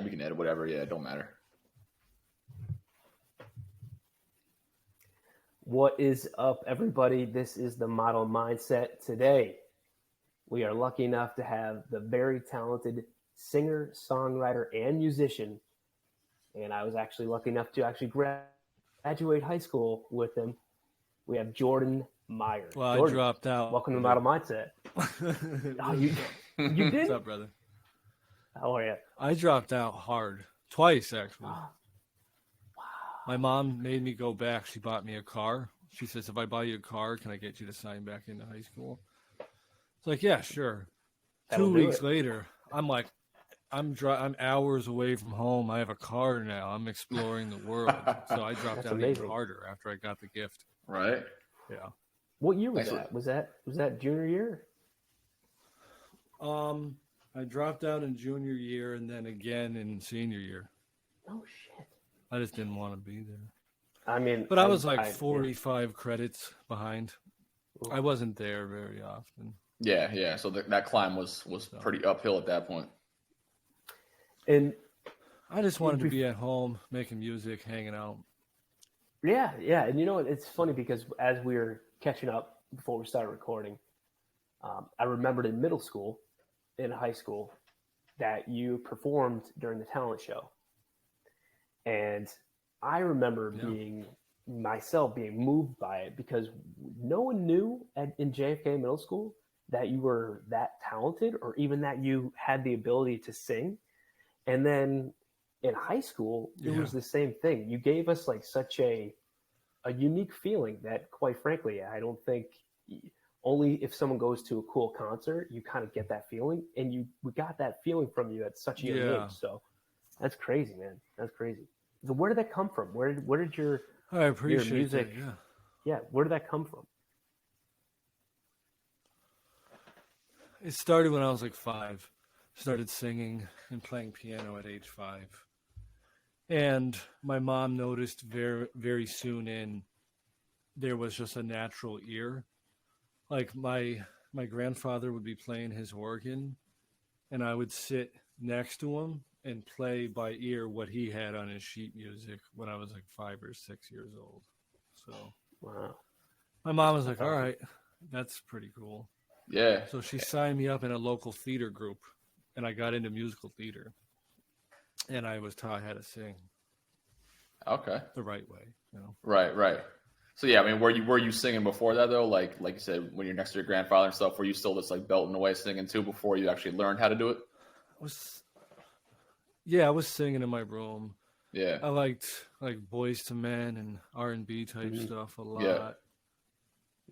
tab. You can edit whatever. Yeah, it don't matter. What is up, everybody? This is the Model Mindset. Today, we are lucky enough to have the very talented singer, songwriter, and musician. And I was actually lucky enough to actually graduate high school with him. We have Jordan Meyer. Well, Jordan, I dropped out. welcome to Model Mindset. Oh, you did? What's up, brother? How are you? I dropped out hard. Twice, actually. Wow. My mom made me go back. She bought me a car. She says, if I buy you a car, can I get you to sign back into high school? It's like, yeah, sure. That'll 2 do weeks it. later, I'm like, I'm hours away from home. I have a car now. I'm exploring the world. So I dropped out amazing. even harder after I got the gift. Right. Yeah. What year was that? Was that junior year? I dropped out in junior year and then again in senior year. Oh, shit. I just didn't want to be there. I mean, But I was like 45 credits behind. Ooh. I wasn't there very often. Yeah. So that climb was pretty uphill at that point. And I just wanted to be at home, making music, hanging out. yeah. And you know what? It's funny because as we were catching up before we started recording, I remembered in middle school, in high school, that you performed during the talent show. And I remember being moved by it because no one knew in JFK middle school that you were that talented or even that you had the ability to sing. And then in high school, it was the same thing. You gave us like such a unique feeling that, quite frankly, I don't think only if someone goes to a cool concert, you kind of get that feeling. And we got that feeling from you at such a young age. So that's crazy, man. That's crazy. So where did that come from? Where did your I appreciate your music? that, Yeah, where did that come from? It started when I was like 5. Started singing and playing piano at age 5. And my mom noticed very, very soon there was just a natural ear. Like my grandfather would be playing his organ and I would sit next to him and play by ear what he had on his sheet music when I was like 5 or 6 years old. So Wow. my mom was like, all right, that's pretty cool. Yeah. So she signed me up in a local theater group and I got into musical theater and I was taught how to sing. Okay. The right way, you know? Right. So yeah, I mean, were you singing before that though? Like you said, when you're next to your grandfather and stuff, were you still just like belting away singing too before you actually learned how to do it? I was singing in my room. Yeah. I liked like Boys to Men and R&B type stuff a lot.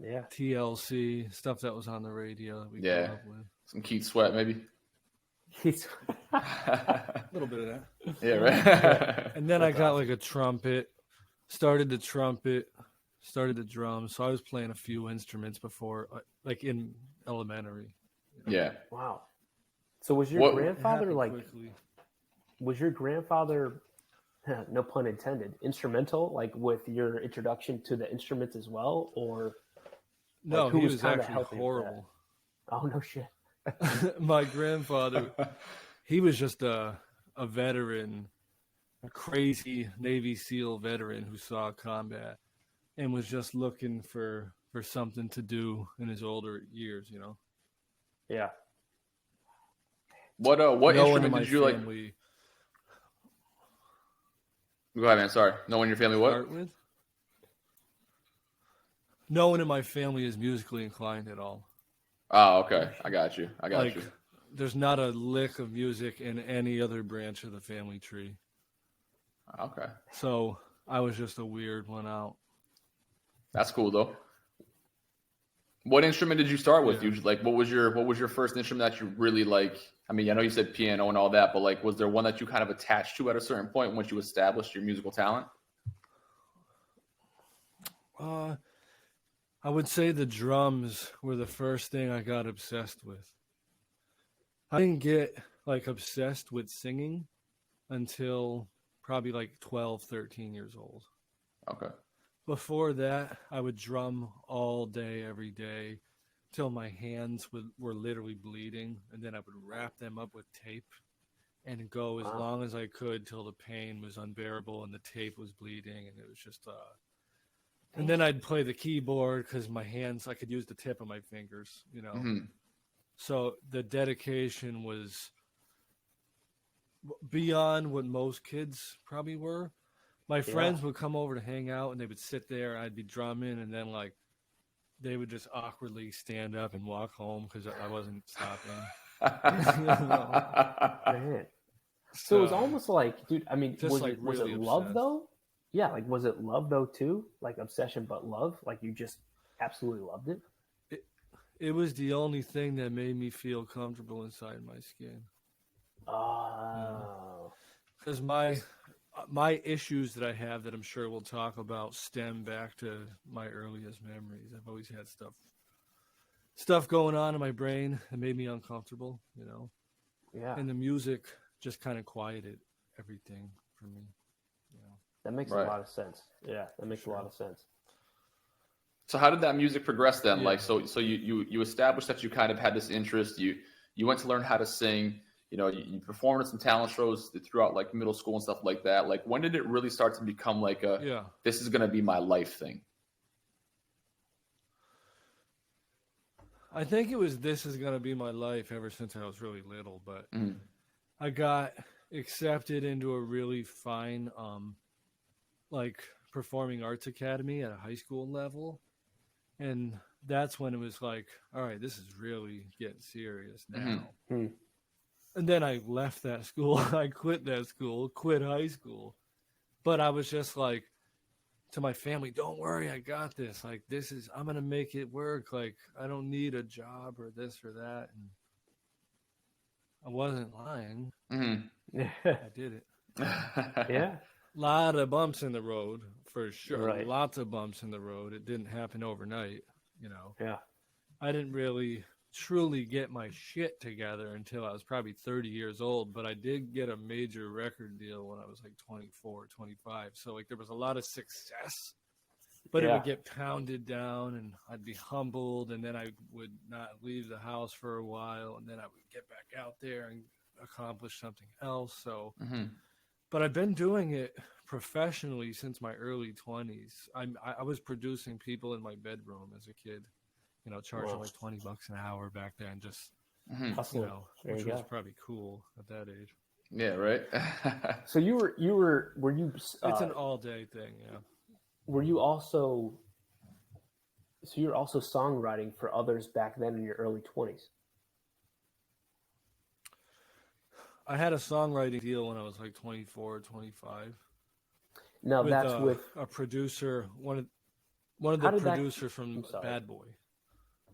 Yeah. TLC, stuff that was on the radio that we grew up with. Some Keith Sweat maybe. A little bit of that. Yeah, right. And then I got like a trumpet, started the drums. So I was playing a few instruments before, like in elementary. You know? Yeah. Wow. So was your grandfather like? Quickly. Was your grandfather, no pun intended, instrumental, like with your introduction to the instruments as well, or? No, like, who he was actually helping with horrible. that? Oh, no shit. My grandfather, he was just a veteran, a crazy Navy SEAL veteran who saw combat and was just looking for something to do in his older years, you know? Yeah. What instrument did you like? Go ahead, man. Sorry. No one in your family what? Start with? No one in my family is musically inclined at all. Oh, okay. I got you. There's not a lick of music in any other branch of the family tree. Okay. So I was just a weird one out. That's cool though. What instrument did you start with? Yeah. What was your first instrument that you really like? I mean, I know you said piano and all that, but like, was there one that you kind of attached to at a certain point once you established your musical talent? I would say the drums were the first thing I got obsessed with. I didn't get like obsessed with singing until probably like 12, 13 years old. Okay. Before that, I would drum all day, every day, till my hands were literally bleeding, and then I would wrap them up with tape and go as Wow. long as I could till the pain was unbearable and the tape was bleeding, and it was just and then I'd play the keyboard because my hands, I could use the tip of my fingers, you know. Mhm. So the dedication was beyond what most kids probably were. My friends would come over to hang out, and they would sit there. I'd be drumming, and then like they would just awkwardly stand up and walk home because I wasn't stopping. Man. So it was almost like, dude, I mean, just was like it was really it love obsessed. though? Yeah, like was it love though too? Like obsession but love? Like you just absolutely loved it? It was the only thing that made me feel comfortable inside my skin. Oh. Because my issues that I have that I'm sure we'll talk about stem back to my earliest memories. I've always had stuff going on in my brain that made me uncomfortable, you know. Yeah. And the music just kind of quieted everything for me, you know. That makes Right. a lot of sense. Yeah, that makes a lot of sense. So how did that music progress then? Yeah. Like, so you established that you kind of had this interest. You went to learn how to sing. You know, you performed in some talent shows throughout like middle school and stuff like that. Like, when did it really start to become like this is going to be my life thing? I think it was this is going to be my life ever since I was really little, but Mhm. I got accepted into a really fine like performing arts academy at a high school level, and that's when it was like, all right, this is really getting serious now. Mhm. And then I left that school. I quit that school, quit high school, but I was just like to my family, don't worry, I got this. Like, I'm going to make it work. Like, I don't need a job or this or that. And I wasn't lying. Mhm. I did it. Yeah. A lot of bumps in the road, for sure. Right. Lots of bumps in the road. It didn't happen overnight, you know. Yeah. I didn't really truly get my shit together until I was probably 30 years old, but I did get a major record deal when I was like 24, 25. So like there was a lot of success, but it would get pounded down and I'd be humbled, and then I would not leave the house for a while, and then I would get back out there and accomplish something else. So but I've been doing it professionally since my early 20s. I was producing people in my bedroom as a kid, you know, charging like $20 an hour back then, just you know, which was probably cool at that age. Yeah, right. So were you? It's an all day thing, yeah. Were you also? So you're also songwriting for others back then in your early 20s. I had a songwriting deal when I was like 24, 25. No, that's with a producer, one of How the did that- producers from I'm sorry. Bad Boy.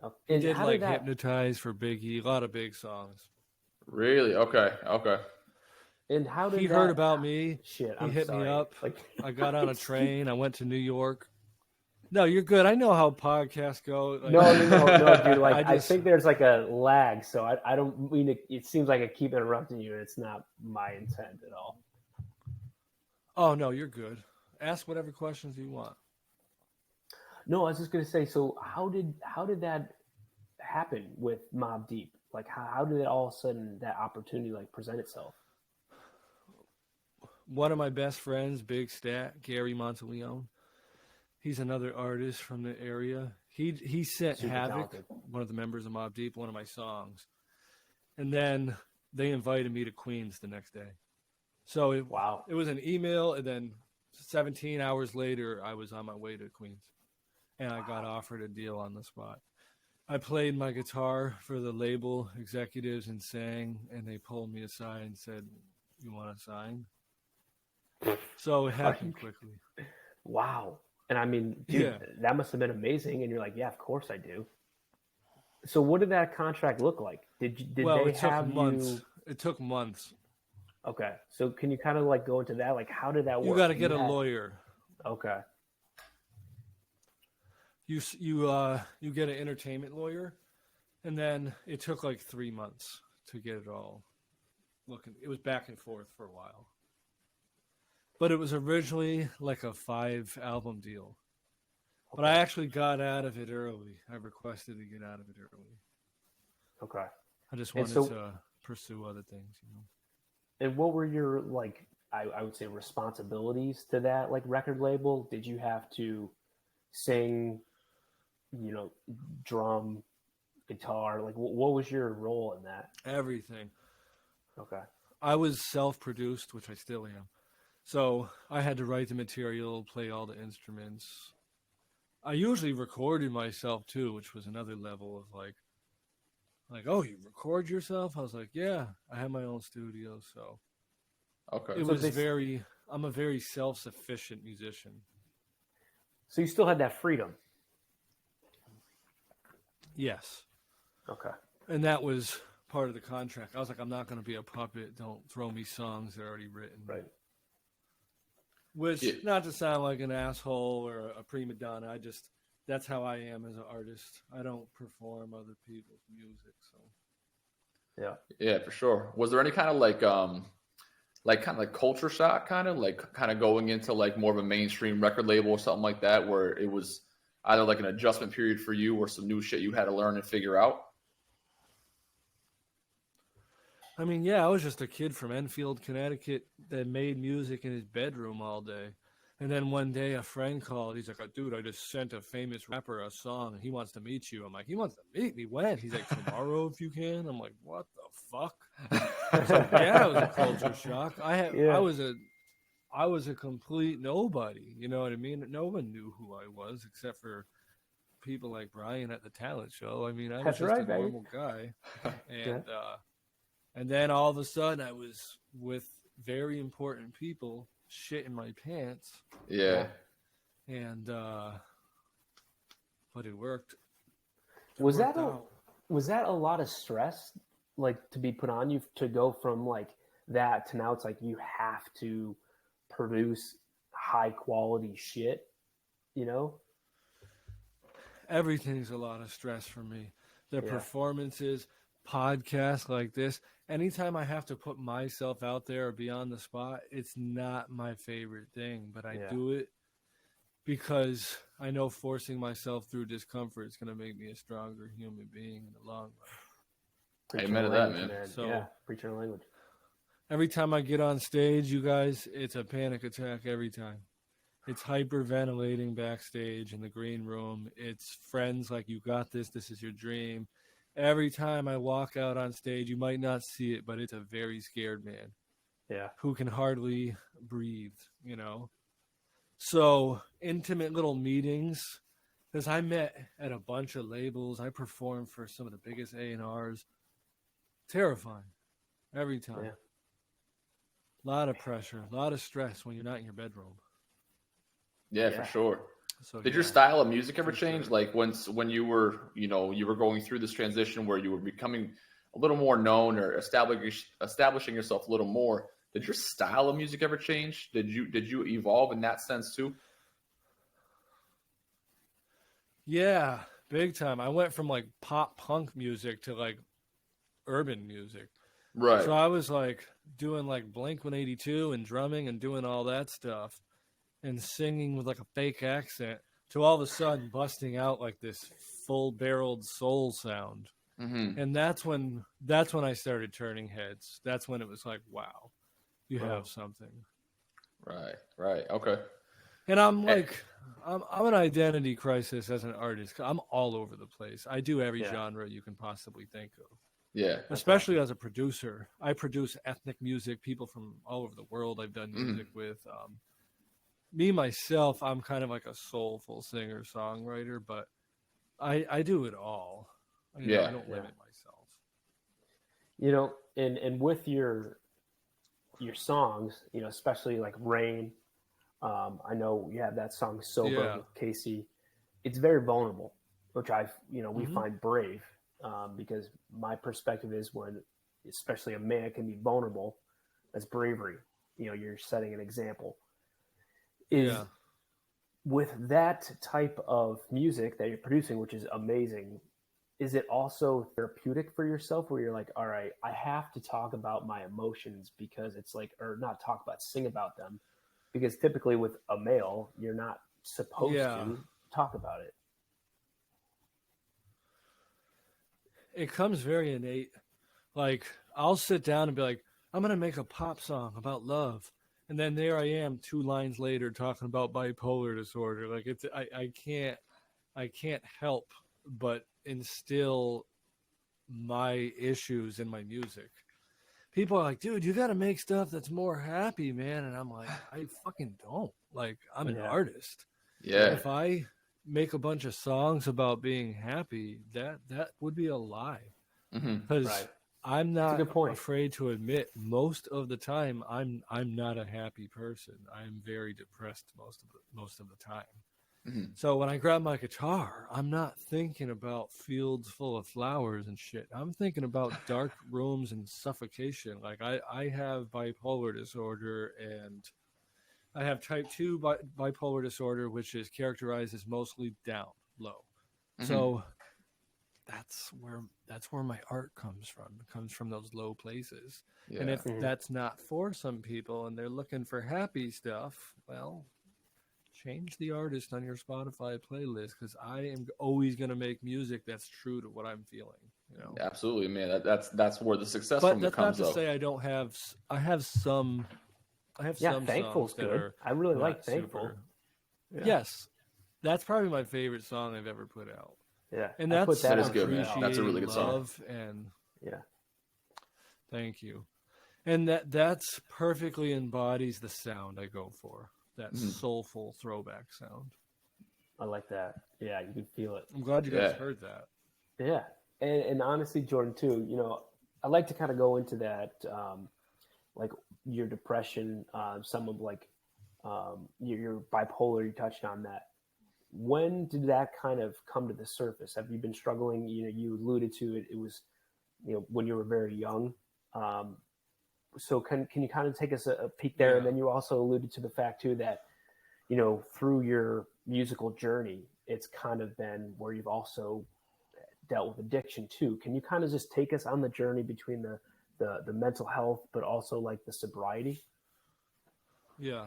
and He did how like that- Hypnotize for Biggie, a lot of big songs. Really? Okay. And how did He heard about me. Shit, He I'm hit me sorry. up. Like, I got on a train. I went to New York. No, you're good. I know how podcasts go. Like, no, dude. Like, I just- think there's like a lag, so I don't mean it. It seems like I keep interrupting you, and it's not my intent at all. Oh no, you're good. Ask whatever questions you want. No, I was just gonna say. So how did that happen with Mobb Deep? Like, how did it all of a sudden that opportunity like present itself? One of my best friends, Big Stat, Gary Monteleone. He's another artist from the area. He sent Super Havoc, talented. one of the members of Mobb Deep, one of my songs. And then they invited me to Queens the next day. So it was an email, and then 17 hours later, I was on my way to Queens. And I got offered a deal on the spot. I played my guitar for the label executives and sang, and they pulled me aside and said, "You want to sign?" So it happened quickly. Wow. And I mean, dude, that must have been amazing. And you're like, yeah, of course I do. So what did that contract look like? Did they it took have months. you? It took months. Okay. So can you kind of like go into that? Like, how did that work? You got to get a lawyer. Okay. You get an entertainment lawyer, and then it took like 3 months to get it all looking. It was back and forth for a while. But it was originally like a 5-album deal. But I actually got out of it early. I requested to get out of it early. Okay. I just wanted to pursue other things, you know. And what were your like? I would say responsibilities to that like record label. Did you have to sing, you know, drum, guitar? Like, what was your role in that? Everything. Okay. I was self-produced, which I still am. So I had to write the material, play all the instruments. I usually recorded myself too, which was another level of like, oh, you record yourself? I was like, yeah, I have my own studio, so Okay. it So was this, I'm a very self-sufficient musician. so you still had that freedom. Yes. Okay. And that was part of the contract. I was like, I'm not going to be a puppet. Don't throw me songs that are already written. Right. Which, Yeah. not to sound like an asshole or a prima donna, that's how I am as an artist. I don't perform other people's music, so. Yeah. Yeah, for sure. Was there any kind of like kind of like culture shock, kind of going into like more of a mainstream record label or something like that, where it was either like an adjustment period for you or some new shit you had to learn and figure out? I mean, yeah, I was just a kid from Enfield, Connecticut that made music in his bedroom all day. And then one day a friend called. He's like, oh, dude, I just sent a famous rapper a song. He wants to meet you. I'm like, he wants to meet me? When? He's like, tomorrow if you can. I'm like, what the fuck? So yeah, it was a culture shock. Yeah. I was a complete nobody. You know what I mean? No one knew who I was except for people like Brian at the talent show. I mean, I was That's just right, a baby. normal guy. And then all of a sudden I was with very important people shitting my pants. Yeah. And but it worked. Was that a lot of stress, like, to be put on you to go from like that to now it's like you have to produce high quality shit, you know? Everything's a lot of stress for me. The Yeah. performances, podcasts like this, anytime I have to put myself out there or be on the spot, it's not my favorite thing, but I do it because I know forcing myself through discomfort is going to make me a stronger human being in the long run. Preaching Amen the to that, language, man. So- yeah, preaching the language. Every time I get on stage, you guys, it's a panic attack every time. It's hyperventilating backstage in the green room. It's friends like, you got this. This is your dream. Every time I walk out on stage, you might not see it, but it's a very scared man Yeah. who can hardly breathe, you know? So intimate little meetings, because I met at a bunch of labels. I performed for some of the biggest A&Rs. Terrifying every time. Yeah. A lot of pressure, a lot of stress when you're not in your bedroom. Yeah, Yeah. for sure. So Did yeah. your style of music ever For change? sure. Like when you were, you were going through this transition where you were becoming a little more known or establishing yourself a little more. Did your style of music ever change? Did you evolve in that sense too? Yeah, big time. I went from like pop punk music to like urban music. Right. So I was like doing like Blink-182 and drumming and doing all that stuff and singing with like a fake accent to all of a sudden busting out like this full-barreled soul sound. Mm-hmm. And that's when I started turning heads. That's when it was like, wow, you have something. Right. Okay. And I'm like, I'm an identity crisis as an artist. I'm all over the place. I do every genre you can possibly think of. Yeah. Especially as a producer. I produce ethnic music, people from all over the world I've done music with. Me, myself, I'm kind of like a soulful singer-songwriter, but I do it all. I don't limit myself. You know, and with your songs, you know, especially like Rain, I know you have that song Sober with Casey. It's very vulnerable, which we find brave, because my perspective is when, especially a man can be vulnerable, that's bravery. You know, you're setting an example. With that type of music that you're producing, which is amazing, is it also therapeutic for yourself where you're like, all right, I have to talk about my emotions because it's like, or not talk about, sing about them, because typically with a male, you're not supposed to talk about it. It comes very innate. Like, I'll sit down and be like, I'm going to make a pop song about love. And then there I am 2 lines later talking about bipolar disorder. Like I can't help but instill my issues in my music. People are like, dude, you got to make stuff that's more happy, man. And I'm like, I fucking don't. Like, I'm an artist. Yeah. If I make a bunch of songs about being happy, that would be a lie. Because I'm not afraid to admit most of the time I'm not a happy person. I'm very depressed most of the time. So when I grab my guitar, I'm not thinking about fields full of flowers and shit. I'm thinking about dark rooms and suffocation. Like I have bipolar disorder, and I have type 2 bipolar disorder, which is characterized as mostly down, low. So that's where my art comes from. It comes from those low places. Yeah. And if that's not for some people and they're looking for happy stuff, well, change the artist on your Spotify playlist, because I am always going to make music that's true to what I'm feeling. You know, absolutely, man. That's where the success but from it comes. But that's not to say I don't have. I have some. Some Thankful's songs that good. are I really like Thankful. Yeah. Yes, that's probably my favorite song I've ever put out. Yeah, and that is good. That's a really good song. And yeah, thank you. And that's perfectly embodies the sound I go for. That soulful throwback sound. I like that. Yeah, you can feel it. I'm glad you guys heard that. Yeah, and honestly, Jordan, too, you know, I like to kind of go into that, like your depression, some of like your bipolar, you touched on that. When did that kind of come to the surface? Have you been struggling? You know, you alluded to it. It was, you know, when you were very young. So can you kind of take us a peek there? Yeah. And then you also alluded to the fact too that, you know, through your musical journey, it's kind of been where you've also dealt with addiction too. Can you kind of just take us on the journey between the mental health, but also like the sobriety? Yeah.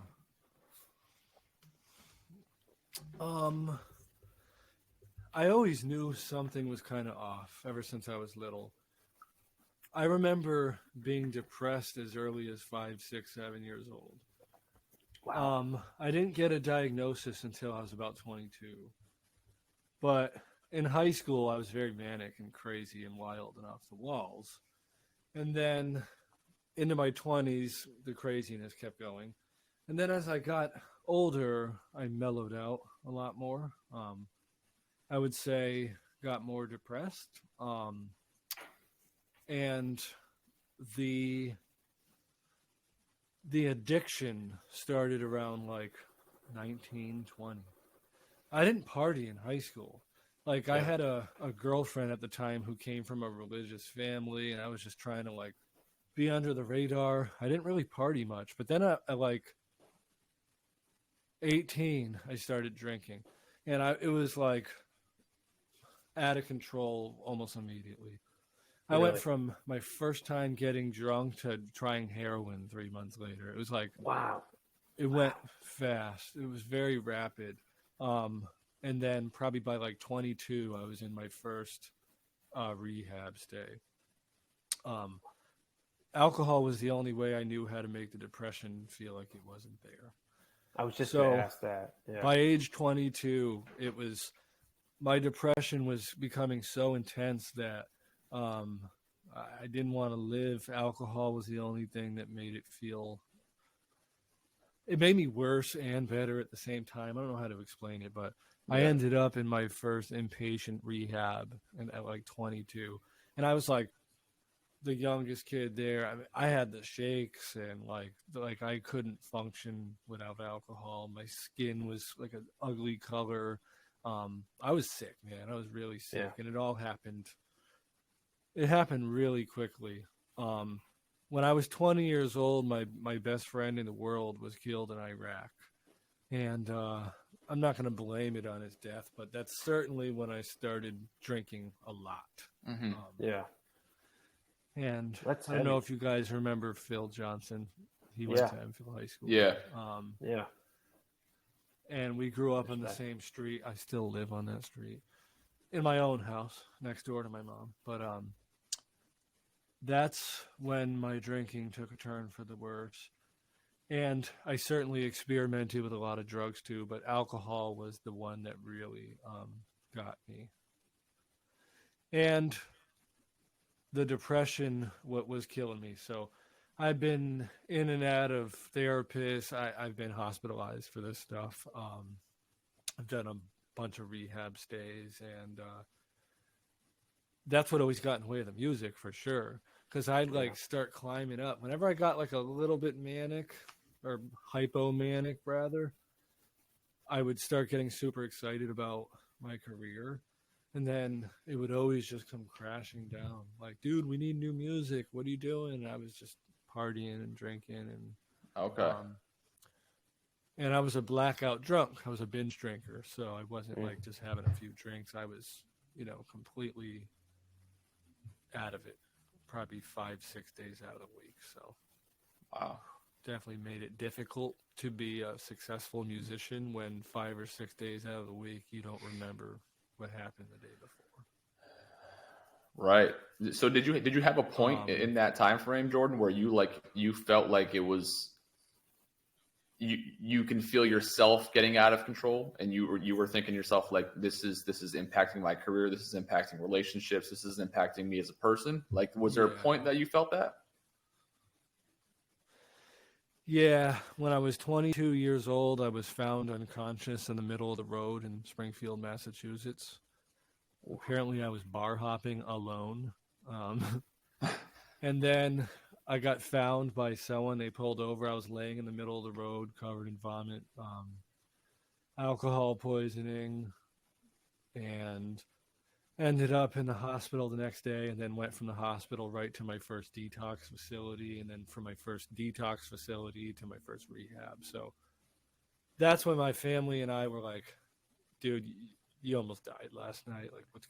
I always knew something was kind of off ever since I was little. I remember being depressed as early as 5, 6, 7 years old. Wow. I didn't get a diagnosis until I was about 22. But in high school, I was very manic and crazy and wild and off the walls. And then into my 20s, the craziness kept going. And then as I got older, I mellowed out a lot more. I would say got more depressed. And the addiction started around like 19, 20. I didn't party in high school. Like I had a girlfriend at the time who came from a religious family, and I was just trying to like be under the radar. I didn't really party much. But then I like 18, I started drinking. And it was like out of control almost immediately. I went from my first time getting drunk to trying heroin 3 months later. It was like, wow. It went fast. It was very rapid. And then probably by like 22, I was in my first rehab stay. Alcohol was the only way I knew how to make the depression feel like it wasn't there. I was just going to ask that. Yeah. By age 22, my depression was becoming so intense that I didn't want to live. Alcohol was the only thing that made it feel. It made me worse and better at the same time. I don't know how to explain it, but I ended up in my first inpatient rehab at like 22, and I was like the youngest kid there. I mean, I had the shakes, and like I couldn't function without alcohol. My skin was like an ugly color. I was sick, man. I was really sick, and it all happened. It happened really quickly. When I was 20 years old, my best friend in the world was killed in Iraq. And I'm not going to blame it on his death, but that's certainly when I started drinking a lot. Mm-hmm. And I don't know if you guys remember Phil Johnson. He went to Enfield High School. Yeah. And we grew up on the same street. I still live on that street in my own house next door to my mom. But that's when my drinking took a turn for the worse. And I certainly experimented with a lot of drugs too, but alcohol was the one that really got me. And the depression, what was killing me. So I've been in and out of therapists. I've been hospitalized for this stuff. I've done a bunch of rehab stays, and that's what always got in the way of the music for sure. Because I'd like start climbing up. Whenever I got like a little bit manic, or hypomanic rather, I would start getting super excited about my career. And then it would always just come crashing down. Like, dude, we need new music. What are you doing? And I was just partying and drinking. And Okay. and I was a blackout drunk. I was a binge drinker. So I wasn't like just having a few drinks. I was, completely out of it. Probably 5-6 days out of the week. So Wow. definitely made it difficult to be a successful musician when 5 or 6 days out of the week you don't remember what happened the day before. Right. So did you have a point in that time frame, Jordan, where you felt like it was you can feel yourself getting out of control, and you were thinking to yourself like, this is impacting my career, this is impacting relationships, this is impacting me as a person? Like, was there a point that you felt that? Yeah, when I was 22 years old, I was found unconscious in the middle of the road in Springfield, Massachusetts. Apparently, I was bar hopping alone. And then I got found by someone. They pulled over. I was laying in the middle of the road covered in vomit, alcohol poisoning, and ended up in the hospital the next day, and then went from the hospital right to my first detox facility, and then from my first detox facility to my first rehab. So that's when my family and I were like, dude, you almost died last night. Like, what's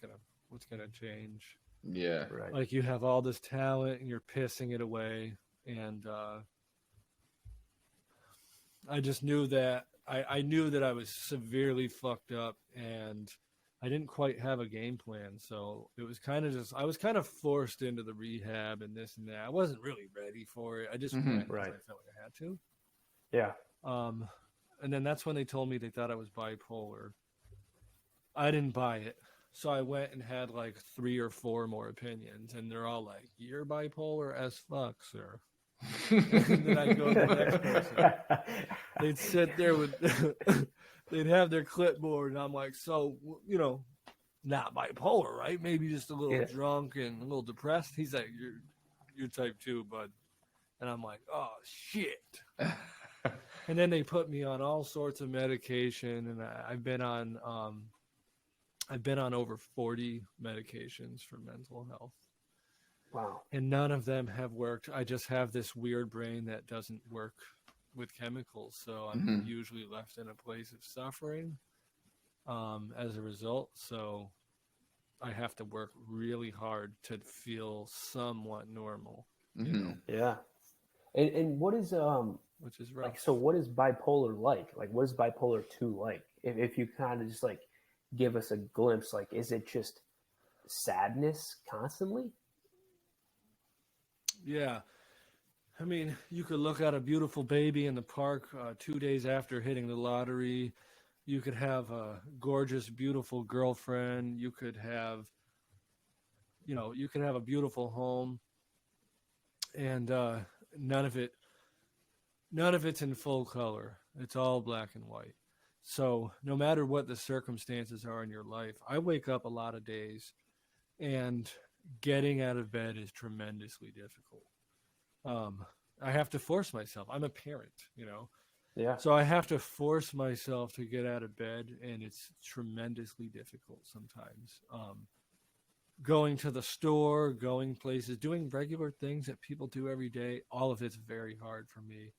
gonna change? Yeah. Right. Like, you have all this talent and you're pissing it away. And I just knew that I knew that I was severely fucked up, and I didn't quite have a game plan. So it was kind of I was kind of forced into the rehab and this and that. I wasn't really ready for it. I just went because I felt like I had to. Yeah. And then that's when they told me they thought I was bipolar. I didn't buy it. So I went and had like 3 or 4 more opinions, and they're all like, "You're bipolar as fuck, sir." And then I'd go to the next person. They'd sit there with, they'd have their clipboard, and I'm like, "So, not bipolar, right? Maybe just a little drunk and a little depressed." He's like, "You're type 2, bud." And I'm like, "Oh shit." And then they put me on all sorts of medication, and I've been on over 40 medications for mental health. Wow. And none of them have worked. I just have this weird brain that doesn't work with chemicals. So I'm usually left in a place of suffering as a result. So I have to work really hard to feel somewhat normal. Yeah. And what is which is rough. like, so what is bipolar like? Like, what is bipolar 2 like? If you kind of just like give us a glimpse, like, is it just sadness constantly? Yeah. I mean, you could look at a beautiful baby in the park 2 days after hitting the lottery. You could have a gorgeous, beautiful girlfriend. You could have, a beautiful home, and none of it's in full color. It's all black and white. So no matter what the circumstances are in your life, I wake up a lot of days, and getting out of bed is tremendously difficult. I have to force myself. I'm a parent, Yeah. So I have to force myself to get out of bed, and it's tremendously difficult sometimes. Going to the store, going places, doing regular things that people do every day, all of it's very hard for me.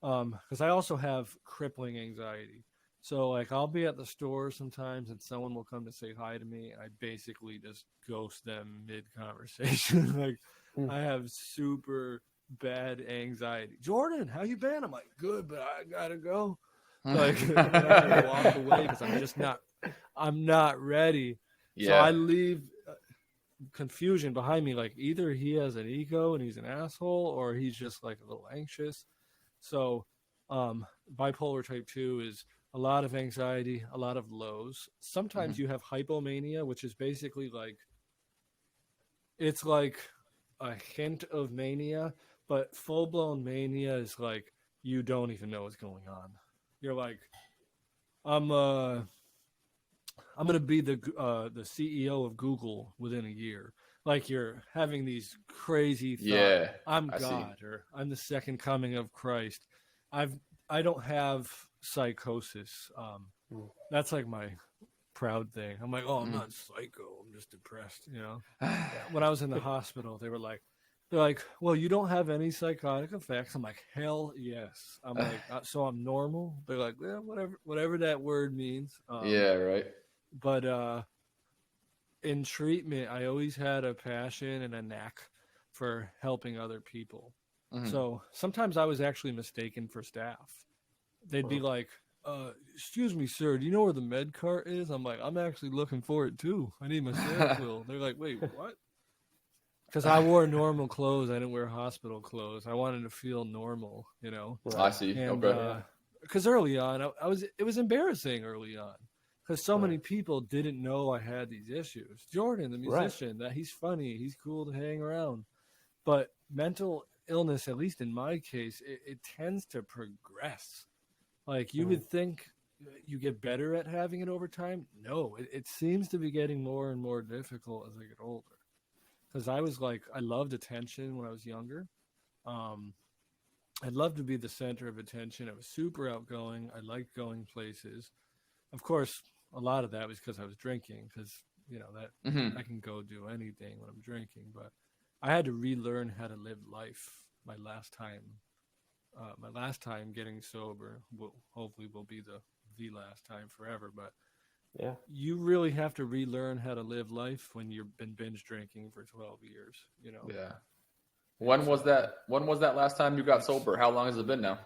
Because I also have crippling anxiety. So, like, I'll be at the store sometimes, and someone will come to say hi to me, and I basically just ghost them mid-conversation. Like, I have super bad anxiety. "Jordan, how you been?" I'm like, "Good, but I gotta go." Like, I gotta walk away because I'm not ready. Yeah. So I leave. confusion behind me. Like either he has an ego and he's an asshole, or he's just like a little anxious. So, bipolar type 2 is a lot of anxiety, a lot of lows. Sometimes you have hypomania, which is basically like, it's like a hint of mania, but full blown mania is like you don't even know what's going on. You're like, I'm gonna be the CEO of Google within a year. Like you're having these crazy thoughts. Yeah, I'm I God, or I'm the second coming of Christ. I don't have psychosis. That's like my proud thing. I'm like, oh, I'm not psycho. I'm just depressed. You know. When I was in the hospital, they're like, well, you don't have any psychotic effects. I'm like, hell yes. I'm like, so I'm normal. They're like, well, whatever that word means. Yeah, right. But in treatment, I always had a passion and a knack for helping other people. So sometimes I was actually mistaken for staff. They'd be like, excuse me, sir, do you know where the med cart is? I'm like, I'm actually looking for it too. I need my Seroquel. They're like, wait, what? Because I wore normal clothes. I didn't wear hospital clothes. I wanted to feel normal, you know? I see. And, Okay. because early on, it was embarrassing early on. Because so many people didn't know I had these issues. Jordan, the musician, that he's funny, he's cool to hang around. But mental illness, at least in my case, it tends to progress. Like you would think you get better at having it over time. No, it seems to be getting more and more difficult as I get older. Because I was like, I loved attention when I was younger. I'd love to be the center of attention. I was super outgoing. I liked going places. Of course, a lot of that was because I was drinking, because, you know, that I can go do anything when I'm drinking. But I had to relearn how to live life my last time getting sober. Hopefully will be the last time forever. But yeah, you really have to relearn how to live life when you've been binge drinking for 12 years, you know? Yeah. When was that last time you got sober? How long has it been now?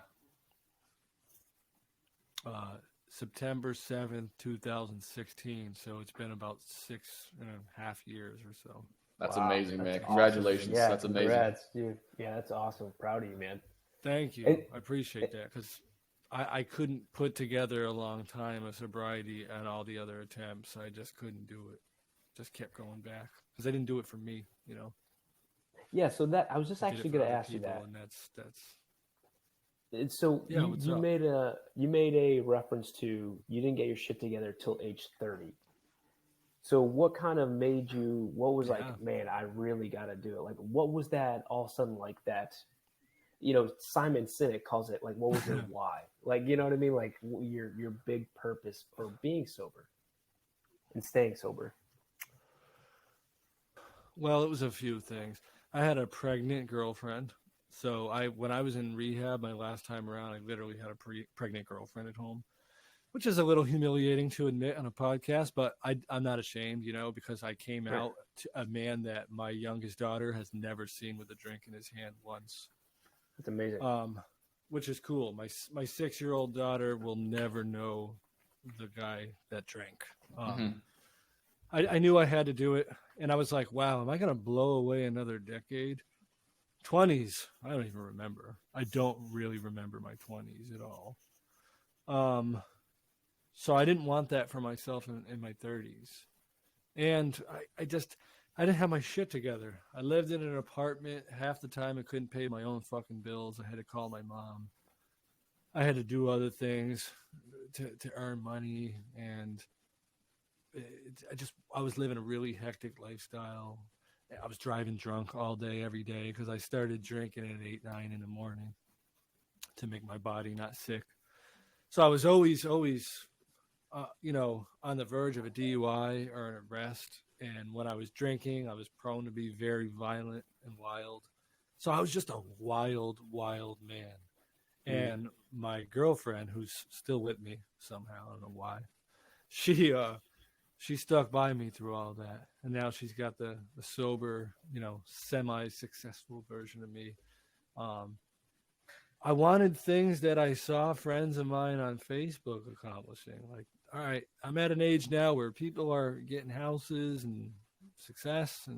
September 7th, 2016. So it's been about 6.5 years or so. That's wow, amazing, man. Awesome. Congratulations. Yeah, That's amazing. Congrats, dude. Yeah, that's awesome. Proud of you, man. Thank you. I appreciate that, because I couldn't put together a long time of sobriety and all the other attempts. I just couldn't do it. Just kept going back because I didn't do it for me, you know. Yeah, so that I was just I did actually it for going to other ask you people, that. and that's. And so Yeah, you, what's you up? made a reference to you didn't get your shit together till age 30. So what kind of made you? What was like, man, I really got to do it. Like, what was that all of a sudden like that? You know, Simon Sinek calls it like, what was your why? Like, you know what I mean? Like your big purpose for being sober and staying sober. Well, it was a few things. I had a pregnant girlfriend. So when I was in rehab my last time around, I literally had a pregnant girlfriend at home, which is a little humiliating to admit on a podcast, but I'm not ashamed, you know, because I came out to a man that my youngest daughter has never seen with a drink in his hand once. It's amazing. Which is cool. My 6-year-old daughter will never know the guy that drank. I knew I had to do it, and I was like, wow, am I going to blow away another decade? 20s, I don't even remember. I don't really remember my 20s at all. So I didn't want that for myself in my 30s. And I didn't have my shit together. I lived in an apartment. Half the time I couldn't pay my own fucking bills. I had to call my mom. I had to do other things to earn money. And I was living a really hectic lifestyle. I was driving drunk all day, every day, because I started drinking at 8, 9 in the morning to make my body not sick. So I was always, you know, on the verge of a DUI or an arrest. And when I was drinking, I was prone to be very violent and wild. So I was just a wild, wild man. And my girlfriend, who's still with me somehow, I don't know why, she stuck by me through all that. And now she's got the sober, you know, semi-successful version of me. I wanted things that I saw friends of mine on Facebook accomplishing. Like, all right, I'm at an age now where people are getting houses and success,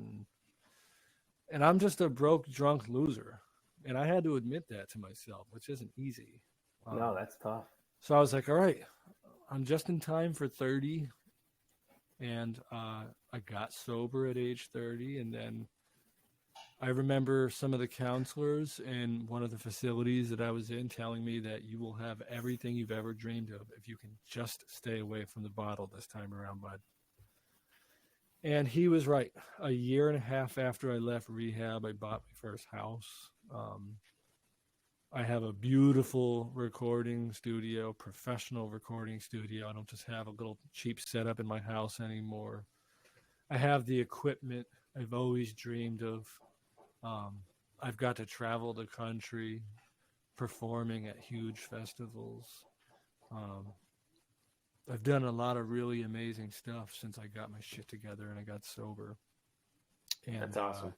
and I'm just a broke, drunk loser. And I had to admit that to myself, which isn't easy. No, that's tough. So I was like, all right, I'm just in time for 30. And I got sober at age 30. And then I remember some of the counselors in one of the facilities that I was in telling me that you will have everything you've ever dreamed of if you can just stay away from the bottle this time around, bud. And he was right. A year and a half after I left rehab, I bought my first house. I have a beautiful recording studio, professional recording studio. I don't just have a little cheap setup in my house anymore. I have the equipment I've always dreamed of. I've got to travel the country performing at huge festivals. I've done a lot of really amazing stuff since I got my shit together and I got sober. And That's awesome.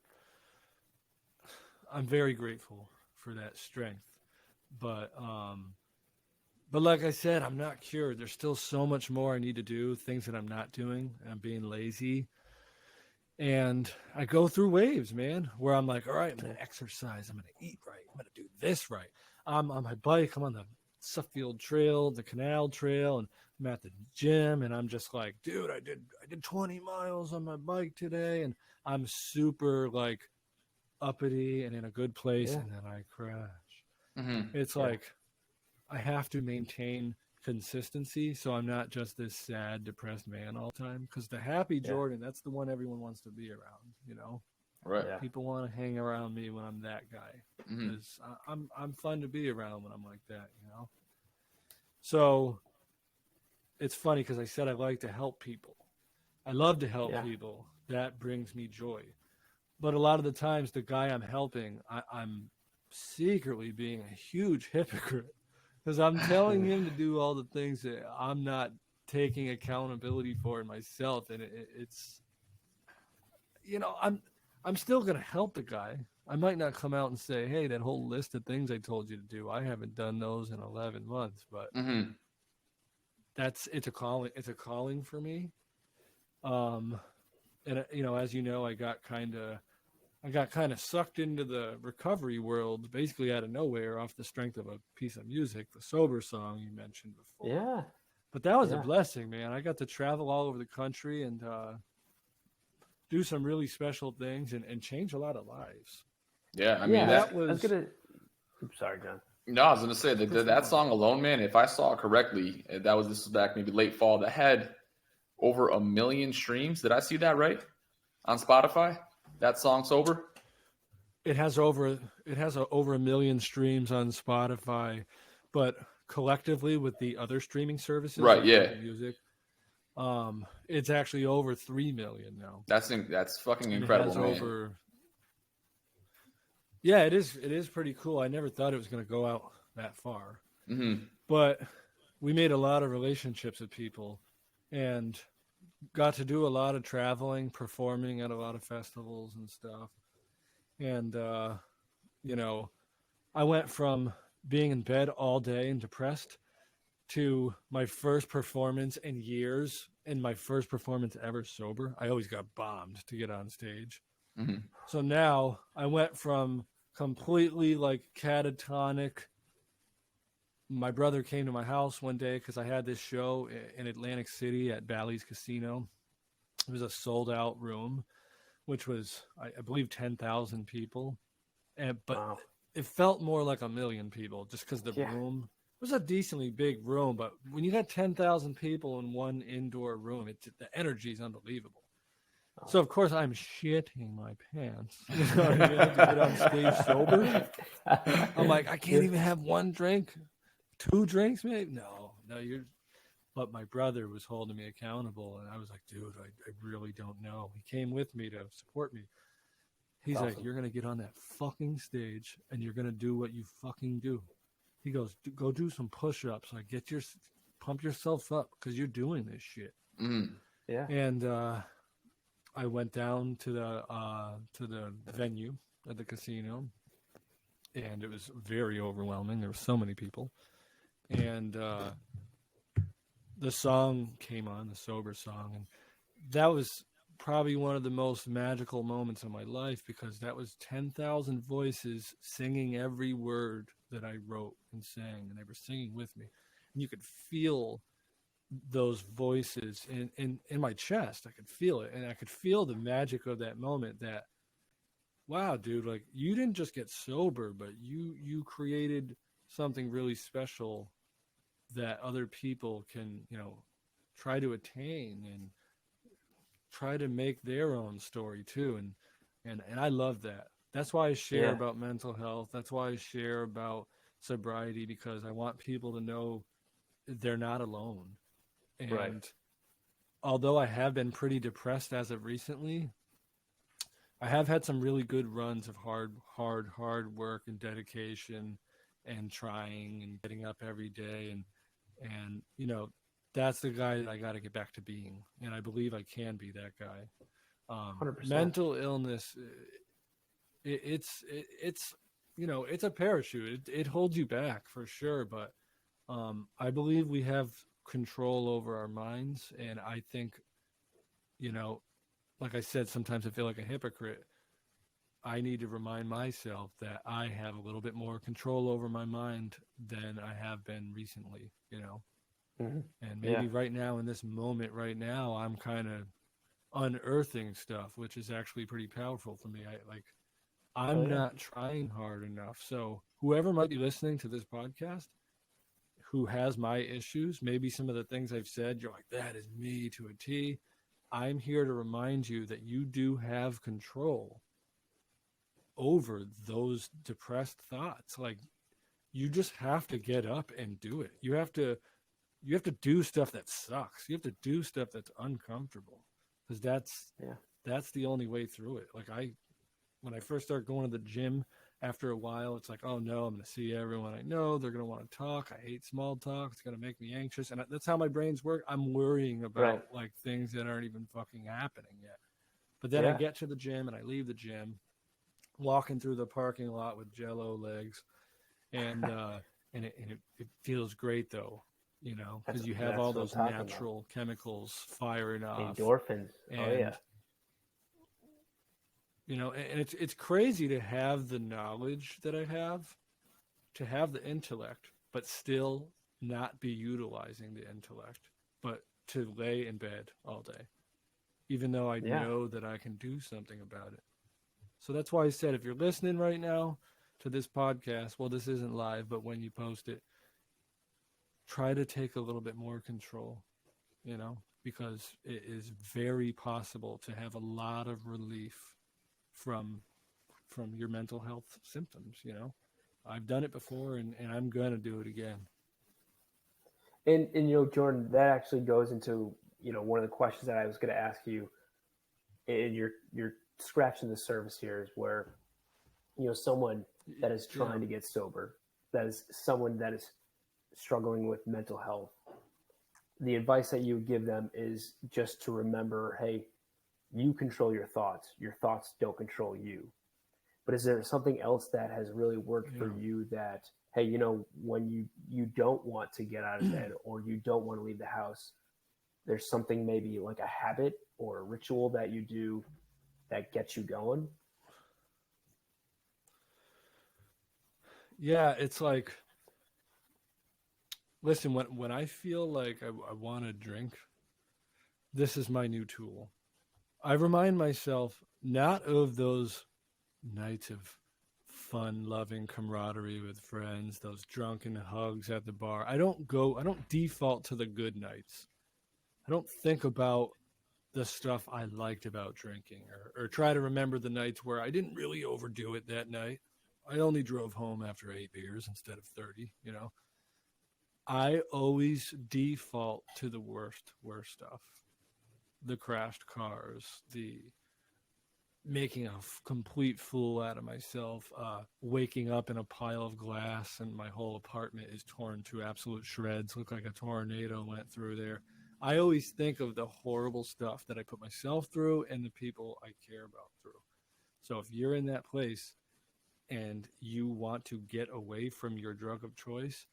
I'm very grateful for that strength. But like I said, I'm not cured. There's still so much more I need to do, things that I'm not doing. I'm being lazy. And I go through waves, man, where I'm like, all right, I'm going to exercise. I'm going to eat right. I'm going to do this right. I'm on my bike. I'm on the Suffield Trail, the Canal Trail, and I'm at the gym. And I'm just like, dude, I did 20 miles on my bike today. And I'm super like uppity and in a good place. Yeah. And then I crash. Mm-hmm. It's like I have to maintain consistency so I'm not just this sad, depressed man all the time. Because the happy Jordan, that's the one everyone wants to be around, you know? Right. Yeah. People want to hang around me when I'm that guy. Because I'm fun to be around when I'm like that, you know? So it's funny because I said I like to help people. I love to help people. That brings me joy. But a lot of the times the guy I'm helping, I'm secretly being a huge hypocrite because I'm telling him to do all the things that I'm not taking accountability for in myself. And it's, you know, I'm still going to help the guy. I might not come out and say, hey, that whole list of things I told you to do, I haven't done those in 11 months, but it's a calling for me. And you know, as you know, I got kind of sucked into the recovery world basically out of nowhere off the strength of a piece of music, the Sober song you mentioned before. Yeah. But that was a blessing, man. I got to travel all over the country and do some really special things and change a lot of lives. Yeah, I mean, that was gonna. Oops, sorry, John. No, I was gonna say that song alone, man. If I saw it correctly, this was back maybe late fall. That had over 1 million streams. Did I see that right on Spotify? That song "Sober." It has over 1 million streams on Spotify, but collectively with the other streaming services, right? like Yeah, music. It's actually over 3 million now. That's fucking incredible, man. Yeah, it is pretty cool. I never thought it was going to go out that far. But we made a lot of relationships with people and got to do a lot of traveling, performing at a lot of festivals and stuff. And, you know, I went from being in bed all day and depressed to my first performance in years and my first performance ever sober. I always got bombed to get on stage. So now I went from completely like catatonic. My brother came to my house one day because I had this show in Atlantic City at Bally's Casino. It was a sold out room, which was, I believe, 10,000 people. But it felt more like 1 million people just because the room was a decently big room. But when you got 10,000 people in one indoor room, the energy is unbelievable. So, of course, I'm shitting my pants. You know what I mean? To get on stage sober. I'm like, I can't even have one drink, 2 drinks, maybe? No, you're... But my brother was holding me accountable, and I was like, dude, I really don't know. He came with me to support me. He's like, you're going to get on that fucking stage, and you're going to do what you fucking do. He goes, go do some push-ups. Like, pump yourself up, because you're doing this shit. Yeah. And I went down to the venue at the casino, and it was very overwhelming. There were so many people, and the song came on, the Sober song, and that was probably one of the most magical moments of my life, because that was 10,000 voices singing every word that I wrote and sang, and they were singing with me. And you could feel those voices in my chest. I could feel it, and I could feel the magic of that moment. That, wow, dude, like, you didn't just get sober, but you created something really special that other people can, try to attain and try to make their own story too. And I love that. That's why I share about mental health. That's why I share about sobriety, because I want people to know they're not alone. And although I have been pretty depressed as of recently, I have had some really good runs of hard work and dedication and trying and getting up every day. And that's the guy that I got to get back to being. And I believe I can be that guy. 100%. Mental illness, it's it's a parachute. It holds you back for sure. But I believe we have control over our minds. And I think, like I said, sometimes I feel like a hypocrite. I need to remind myself that I have a little bit more control over my mind than I have been recently, Mm-hmm. And maybe right now, in this moment right now, I'm kind of unearthing stuff, which is actually pretty powerful for me. I'm not trying hard enough. So whoever might be listening to this podcast who has my issues, maybe some of the things I've said, you're like, that is me to a T. I'm here to remind you that you do have control over those depressed thoughts. Like, you just have to get up and do it. You have to do stuff that sucks. You have to do stuff that's uncomfortable, because that's the only way through it. Like, when I first started going to the gym, after a while, it's like, oh no, I'm going to see everyone I know. They're going to want to talk. I hate small talk. It's going to make me anxious. And that's how my brains work. I'm worrying about like things that aren't even fucking happening yet. But then I get to the gym and I leave the gym, walking through the parking lot with Jell-O legs, and it feels great though, because you have all those natural chemicals firing off, endorphins. And and it's crazy to have the knowledge that I have, to have the intellect, but still not be utilizing the intellect, but to lay in bed all day, even though I know that I can do something about it. So that's why I said, if you're listening right now to this podcast, well, this isn't live, but when you post it, try to take a little bit more control, because it is very possible to have a lot of relief from your mental health symptoms. I've done it before, and I'm gonna do it again. And Jordan, that actually goes into one of the questions that I was going to ask you. And you're scratching the surface here, is where someone that is trying to get sober, that is someone that is struggling with mental health, the advice that you would give them is just to remember, hey, you control your thoughts don't control you. But is there something else that has really worked for you, that, hey, when you don't want to get out of bed or you don't want to leave the house, there's something, maybe like a habit or a ritual that you do that gets you going? Yeah, it's like, listen, when I feel like I want to drink, this is my new tool. I remind myself not of those nights of fun, loving camaraderie with friends, those drunken hugs at the bar. I don't default to the good nights. I don't think about the stuff I liked about drinking, or try to remember the nights where I didn't really overdo it that night. I only drove home after 8 beers instead of 30, I always default to the worst stuff. The crashed cars, the making a complete fool out of myself, waking up in a pile of glass and my whole apartment is torn to absolute shreds, look like a tornado went through there. I always think of the horrible stuff that I put myself through and the people I care about through. So if you're in that place and you want to get away from your drug of choice,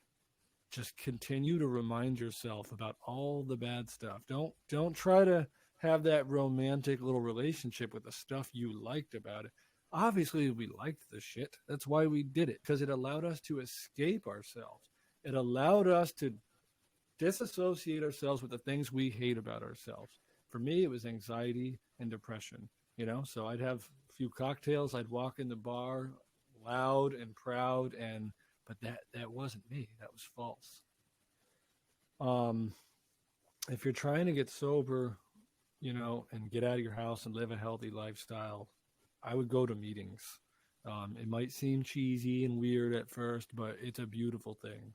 just continue to remind yourself about all the bad stuff. Don't try to have that romantic little relationship with the stuff you liked about it. Obviously, we liked the shit. That's why we did it, because it allowed us to escape ourselves. It allowed us to disassociate ourselves with the things we hate about ourselves. For me, it was anxiety and depression, so I'd have a few cocktails. I'd walk in the bar loud and proud, but that wasn't me. That was false. If you're trying to get sober, and get out of your house and live a healthy lifestyle, I would go to meetings. It might seem cheesy and weird at first, but it's a beautiful thing.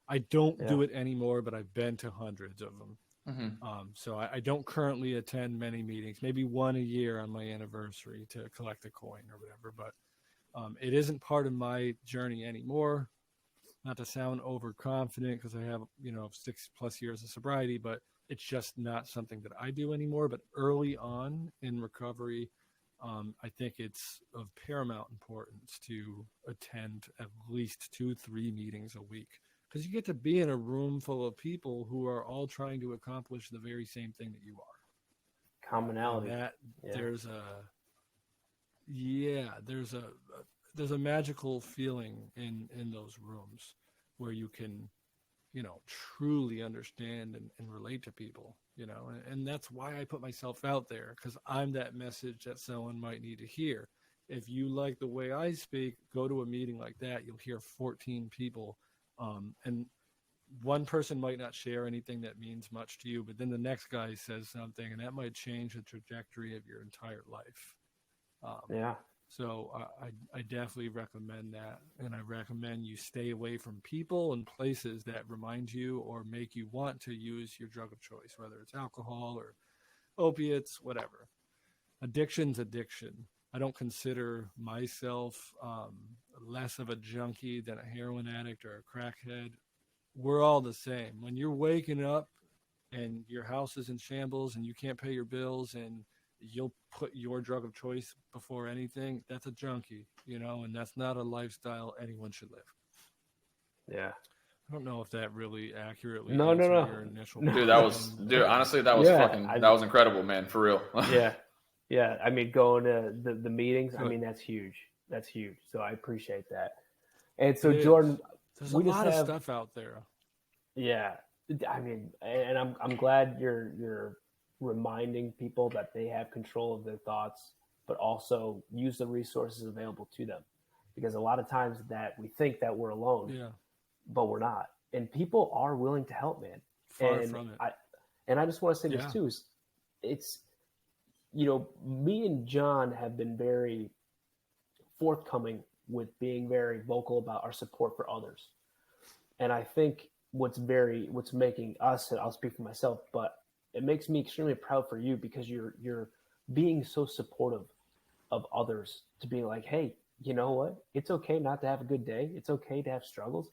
I don't do it anymore, but I've been to hundreds of them. Mm-hmm. So I don't currently attend many meetings, maybe one a year on my anniversary to collect a coin or whatever, but it isn't part of my journey anymore. Not to sound overconfident, because I have, 6+ years of sobriety, but it's just not something that I do anymore. But early on in recovery, I think it's of paramount importance to attend at least 2-3 meetings a week, because you get to be in a room full of people who are all trying to accomplish the very same thing that you are. Commonality. There's a magical feeling in those rooms where you can, truly understand and relate to people, and that's why I put myself out there, because I'm that message that someone might need to hear. If you like the way I speak, go to a meeting like that. You'll hear 14 people, and one person might not share anything that means much to you, but then the next guy says something, and that might change the trajectory of your entire life. So I definitely recommend that, and I recommend you stay away from people and places that remind you or make you want to use your drug of choice, whether it's alcohol or opiates, whatever. Addiction's addiction. I don't consider myself less of a junkie than a heroin addict or a crackhead. We're all the same. When you're waking up and your house is in shambles and you can't pay your bills and you'll put your drug of choice before anything, that's a junkie, and that's not a lifestyle anyone should live. Yeah. I don't know if that really accurately No. your initial Dude, honestly, that was that was incredible, man, for real. Yeah. I mean, going to the meetings, I mean, that's huge. That's huge. So I appreciate that. And so, Jordan, there's a lot of stuff out there. Yeah. I mean, and I'm glad you're reminding people that they have control of their thoughts, but also use the resources available to them, because a lot of times that we think that we're alone, but we're not, and people are willing to help, man. Far from it. I just want to say this too, is it's, me and John have been very forthcoming with being very vocal about our support for others. And I think what's making us, and I'll speak for myself, but it makes me extremely proud for you, because you're being so supportive of others, to be like, hey, you know what? It's okay not to have a good day. It's okay to have struggles.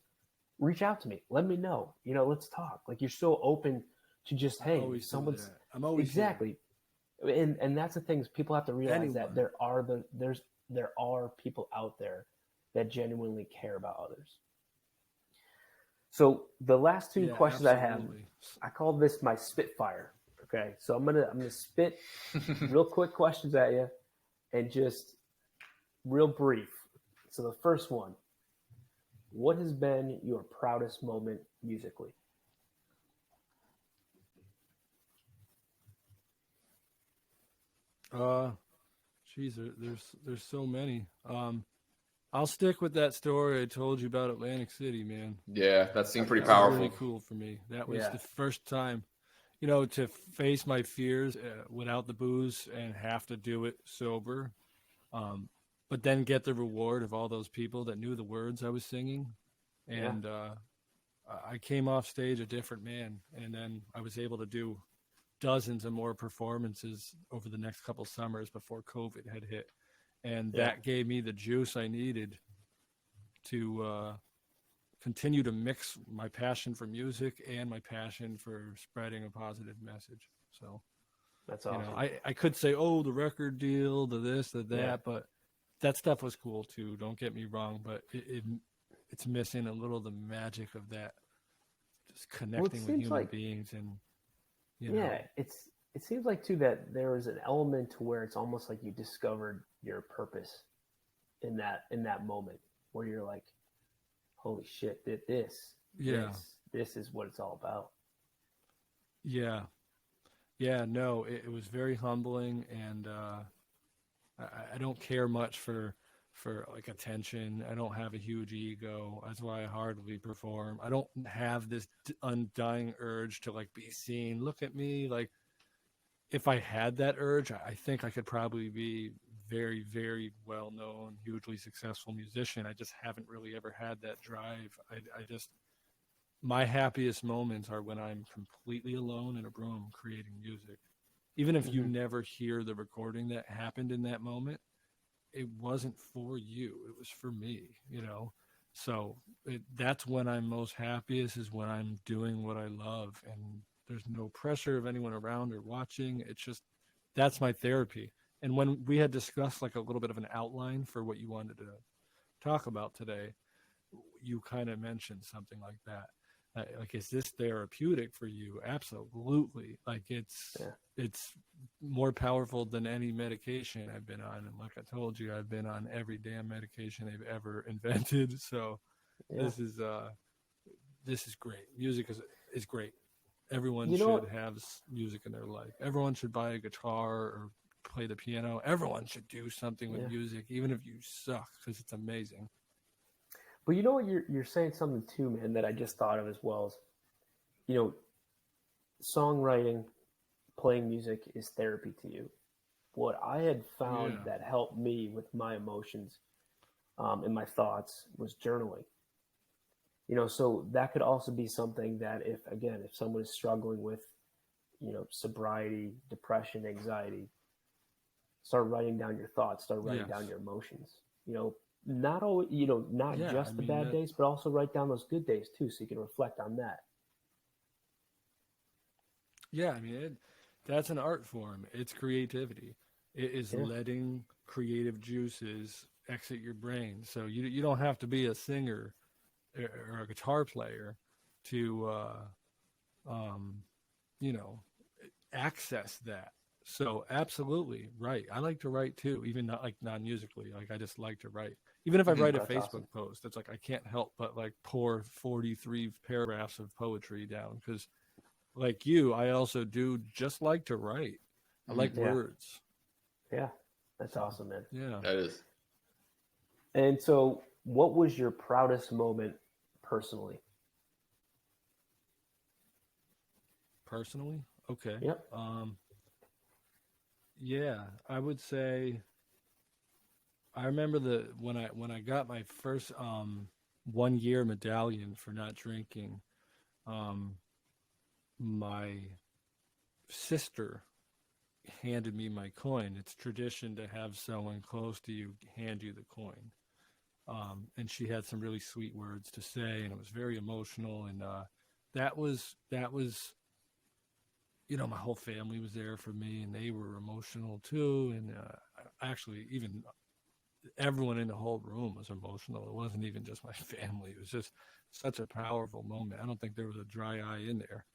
Reach out to me. Let me know. Let's talk. Like, you're so open to just, hey, I'm always exactly. And that's the thing, is people have to realize that there are people out there that genuinely care about others. So the last two questions absolutely. I have, I call this my Spitfire. Okay, so I'm gonna spit real quick questions at you, and just real brief. So the first one: what has been your proudest moment musically? There's so many. I'll stick with that story I told you about Atlantic City, man. Yeah, that seemed pretty powerful. Really cool for me. That was the first time, to face my fears without the booze and have to do it sober, but then get the reward of all those people that knew the words I was singing. And I came off stage a different man, and then I was able to do dozens of more performances over the next couple summers before COVID had hit. And that gave me the juice I needed to continue to mix my passion for music and my passion for spreading a positive message. So that's awesome. I could say, the record deal, the this, the that, but that stuff was cool too. Don't get me wrong, but it's missing a little of the magic of that, just connecting with human beings. And it seems like too that there is an element to where it's almost like you discovered your purpose in that moment where you're like, holy shit, Yeah. this is what it's all about. Yeah. Yeah. No, it was very humbling, and I don't care much for like attention. I don't have a huge ego. That's why I hardly perform. I don't have this undying urge to like be seen. Look at me. Like, if I had that urge, I think I could probably be very, very well known, hugely successful musician. I just haven't really ever had that drive. I just, my happiest moments are when I'm completely alone in a room creating music. Even if you never hear the recording that happened in that moment, it wasn't for you. It was for me, you know? So that's when I'm most happiest, is when I'm doing what I love, and there's no pressure of anyone around or watching. It's just, that's my therapy. And when we had discussed like a little bit of an outline for what you wanted to talk about today, you kind of mentioned something like that. Like, is this therapeutic for you? Absolutely. Like, it's more powerful than any medication I've been on. And like I told you, I've been on every damn medication they've ever invented. So this is great. Music is great. Everyone should have music in their life. Everyone should buy a guitar or play the piano. Everyone should do something with music, even if you suck, because it's amazing. But you know what, you're saying something too, man, that I just thought of as well. As, you know, songwriting, playing music is therapy to you. What I had found that helped me with my emotions and my thoughts was journaling. You know, so that could also be something that if someone is struggling with, you know, sobriety, depression, anxiety, start writing down your thoughts, start writing down your emotions. You know, not always, you know, not just the bad days, but also write down those good days too, so you can reflect on that. Yeah, I mean, that's an art form. It's creativity. It is letting creative juices exit your brain. So you don't have to be a singer or a guitar player to, you know, access that. So absolutely right. I like to write too, even not like non-musically. Like, I just like to write. Even if I write a Facebook post, it's like I can't help but like pour 43 paragraphs of poetry down, because like you, I also do just like to write. I like words. Yeah, that's awesome, man. Yeah, that is. And so, what was your proudest moment personally? Personally, okay. Yep. Yeah, I would say I remember when I got my first 1 year medallion for not drinking. My sister handed me my coin. It's tradition to have someone close to you hand you the coin. And she had some really sweet words to say, and it was very emotional. And that was, you know, my whole family was there for me, and they were emotional too. And actually, even everyone in the whole room was emotional. It wasn't even just my family. It was just such a powerful moment. I don't think there was a dry eye in there.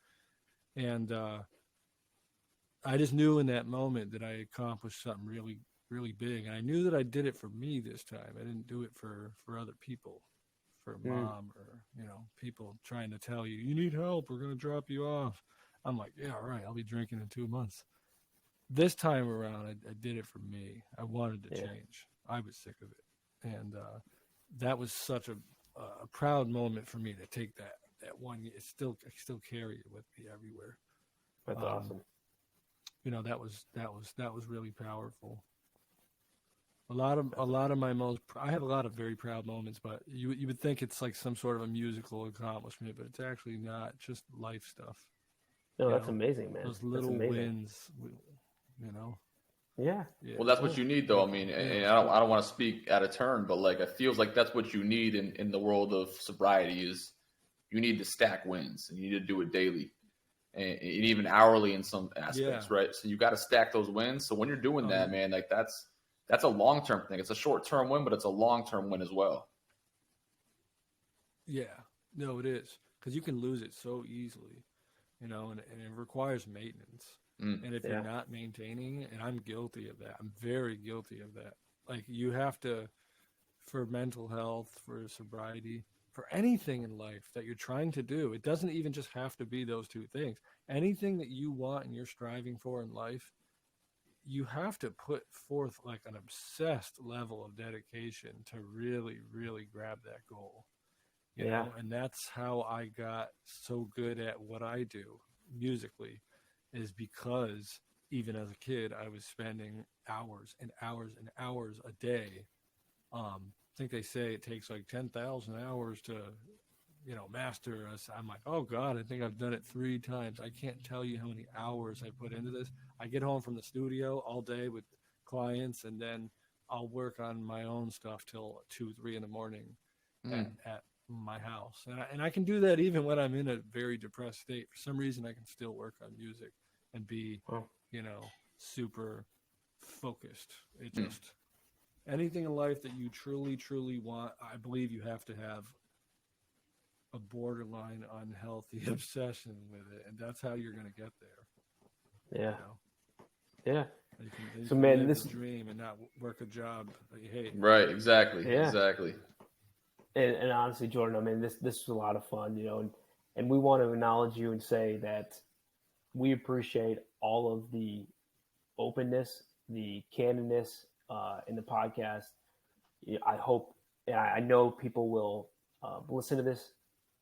And I just knew in that moment that I accomplished something really, really big. And I knew that I did it for me this time. I didn't do it for other people, for mom or, you know, people trying to tell you, you need help, we're going to drop you off. I'm like, yeah, all right, I'll be drinking in 2 months. This time around, I did it for me. I wanted to change. I was sick of it. And that was such a proud moment for me to take that 1 year. I still carry it with me everywhere. That's awesome. You know, that was really powerful. A lot of my I have a lot of very proud moments, but you would think it's like some sort of a musical accomplishment, but it's actually not. Just life stuff. No, that's amazing, man. Those little wins, you know. Yeah. Well, that's what you need, though. I mean, and I don't want to speak out of turn, but like, it feels like that's what you need in the world of sobriety. Is you need to stack wins, and you need to do it daily, and even hourly in some aspects, right? So you got to stack those wins. So when you're doing that, man, like that's a long-term thing. It's a short-term win, but it's a long-term win as well. Yeah, no, it is, because you can lose it so easily. and it requires maintenance. And if you're not maintaining, and I'm guilty of that, I'm very guilty of that. Like, you have to, for mental health, for sobriety, for anything in life that you're trying to do, it doesn't even just have to be those two things. Anything that you want and you're striving for in life, you have to put forth like an obsessed level of dedication to really, really grab that goal. You know? And that's how I got so good at what I do musically, is because even as a kid, I was spending hours and hours and hours a day. I think they say it takes like 10,000 hours to, master us. I'm like, oh God, I think I've done it 3 times. I can't tell you how many hours I put into this. I get home from the studio all day with clients, and then I'll work on my own stuff till 2-3 in the morning at my house. And I can do that even when I'm in a very depressed state. For some reason, I can still work on music and be, super focused. It just, anything in life that you truly, truly want, I believe you have to have a borderline unhealthy obsession with it. And that's how you're going to get there. Yeah. You can So, man, live this the dream and not work a job that you hate. Right. Exactly. And honestly, Jordan, I mean, this was a lot of fun, and we want to acknowledge you and say that we appreciate all of the openness, the candidness in the podcast. I hope, and I know people will listen to this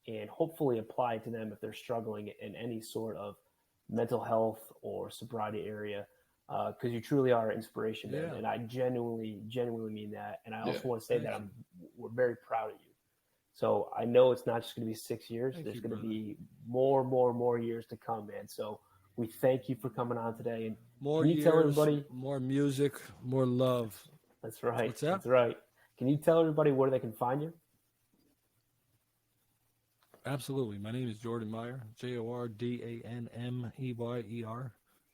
and hopefully apply it to them if they're struggling in any sort of mental health or sobriety area, because you truly are an inspiration, man. And I genuinely mean that. And I also want to say that we're very proud of you. So I know it's not just going to be 6 years. There's going to be more years to come, man. So we thank you for coming on today. And more can you years, tell everybody, more music, more love. That's right. What's that? That's right. Can you tell everybody where they can find you? Absolutely. My name is Jordan Meyer, JORDANMEYER.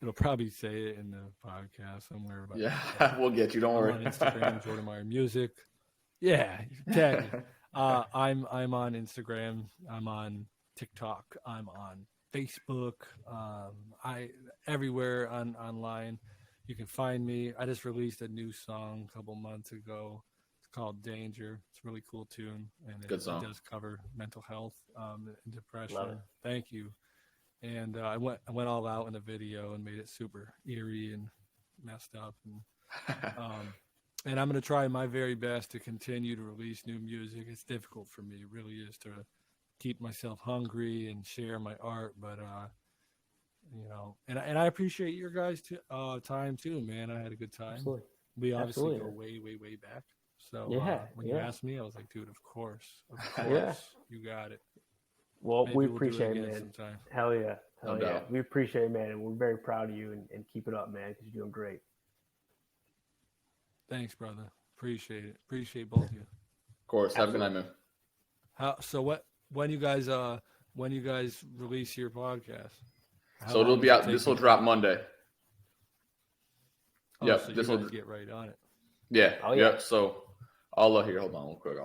It'll probably say it in the podcast somewhere. We'll get you. Don't worry. I'm on Instagram, Jordan Meyer Music. Yeah, tag me. I'm on Instagram. I'm on TikTok. I'm on Facebook. I everywhere online. You can find me. I just released a new song a couple months ago. It's called Danger. It's a really cool tune, and it does cover mental health and depression. Love it. Thank you. And I went all out in the video and made it super eerie and messed up. And I'm going to try my very best to continue to release new music. It's difficult for me. It really is, to keep myself hungry and share my art. But, and I appreciate your guys' time too, man. I had a good time. Absolutely. We obviously go way, way, way back. So when you asked me, I was like, dude, of course. You got it. Well, Maybe we we'll appreciate do it it, man. sometime. Hell yeah. No doubt. We appreciate it, man. And we're very proud of you, and keep it up, man, because you're doing great. Thanks, brother. Appreciate it. Appreciate both of you. Of course. Have a good night, man. When you guys release your podcast? So it'll be out. This will drop Monday. So this will get right on it. Yeah. So I'll here. Hold on real quick.